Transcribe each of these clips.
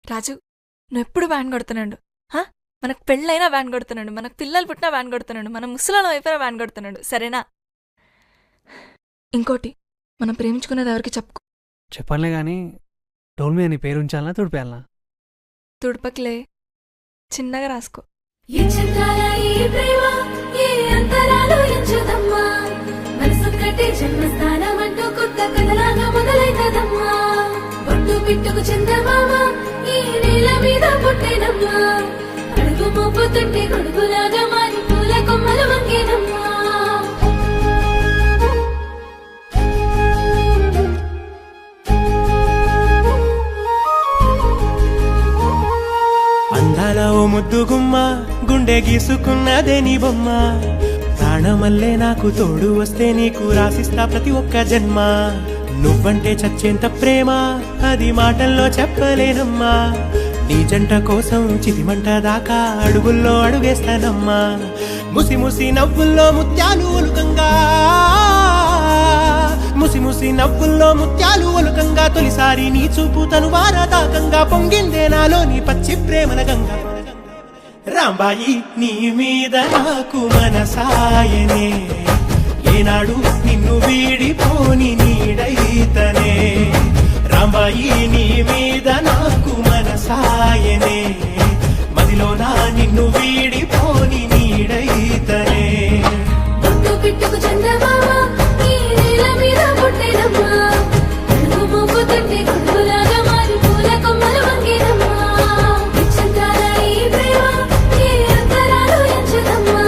రాజు, నువ్వెప్పుడు వ్యాన్ కొడుతున్నాడు. మనకు పెళ్ళైనా వ్యాన్ కొడుతున్నాడు, మనకు పిల్లలు పుట్టినా వ్యాన్ కొడుతున్నాడు, మన ముసలాల వైపున వ్యాన్ కొడుతున్నాడు. సరేనా? ఇంకోటి, మనం ప్రేమించుకునేది ఎవరికి చెప్పుకో. చెప్పనులే గాని డోల్ మీద నీ పేరు ఉంచాలనా తుడిపేయాలనా? తుడపకిలే, చిన్నగా రాసుకో. పిట్టుకు చందమామ ఈ నేల మీద పుట్టేనమ్మా, అడుగు మోపుతుంటే గొడుగులాగా మారి పూల కొమ్మలు వంగేనమ్మా. అందాల ఓ ముద్దుగుమ్మ, గుండె గీసుకున్నదే నీ బొమ్మ. ప్రాణమల్లే నాకు తోడు వస్తే నీకు రాసిస్తా ప్రతి ఒక్క జన్మ. నువ్వంటే చచ్చేంత ప్రేమ అది మాటల్లో చెప్పలేనమ్మా. నీ జంట కోసం చితిమంట దాకా అడుగుల్లో అడుగేస్తానమ్మా. ముసి ముసి నవ్వుల్లో ముత్యాలు ఒలుకంగా, ముసి ముసి నవ్వుల్లో ముత్యాలు ఒలుకంగా, తొలిసారి నీ చూపు తను వారదాకంగా పొంగిందే నాలో నీ పచ్చి ప్రేమల గంగా. రాంబాయి నీ మీద నాకు మనసాయనే, ఏనాడు నిన్ను వీడిపోని నీడైతనే. రాంబాయి నీ మీద నాకు మనసాయనే, మదిలోనా నిన్ను వీడిపోని నీడైతనే. పిట్టుకు చందమామ ఈ నేల మీద పుట్టేనమ్మా, అడుగు మోపుతుంటే గొడుగులాగా మారి పూల కొమ్మలు వంగేనమ్మా. ఇచ్చంతాల ఈ ప్రేమ ఏ అంతరాలు ఎంచదమ్మా,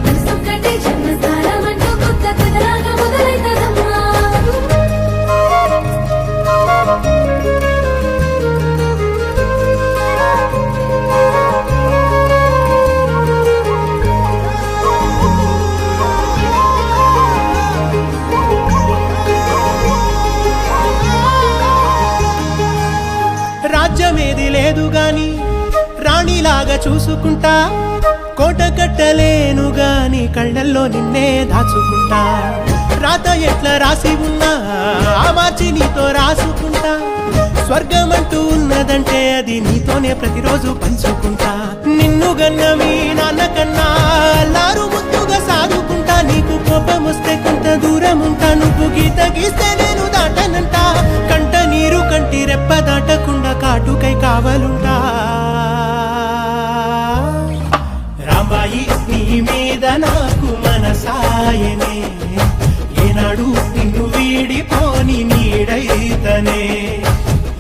మనసొక్కటే జన్మస్థానం అంటూ కొత్త కథలాగా మొదలైతదమ్మా. రాజ్యమేది లేదు గాని రాణిలాగా చూసుకుంటా, కోట కట్టలేను గాని కళ్ళల్లో నిన్నే దాచుకుంటా. రాత ఎట్లా రాసి ఉన్నా ఆ మార్చి నీతో రాసుకుంటా. స్వర్గమంటూ ఉన్నదంటే అది నీతోనే ప్రతిరోజు పంచుకుంటా. నిన్ను గన్న మీ నాన్న కన్నా అల్లారు ముద్దుగా సాదుకుంటా. నీకు కోపం వస్తే కొంత దూరం ఉంటా, నువ్వు గీత గీస్తే నేను దాటనంటా. కంట నీరు కంటి రెప్ప దాటకుండా కాటుకై కావలుంటా. రాంబాయి నీ మీద నాకు మనసాయనే, ఏనాడు నిన్ను వీడిపోని నీడైతనే.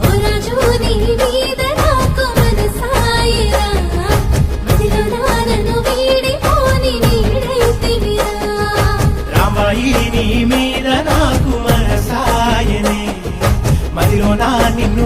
ఓ రాజు నీ మీద నాకు మనసాయరా, మదిలోనా నన్ను వీడిపోని నీడైతివిరా. రాంబాయి నీ మీద నాకు మనసాయనే, మదిలోనా నిన్ను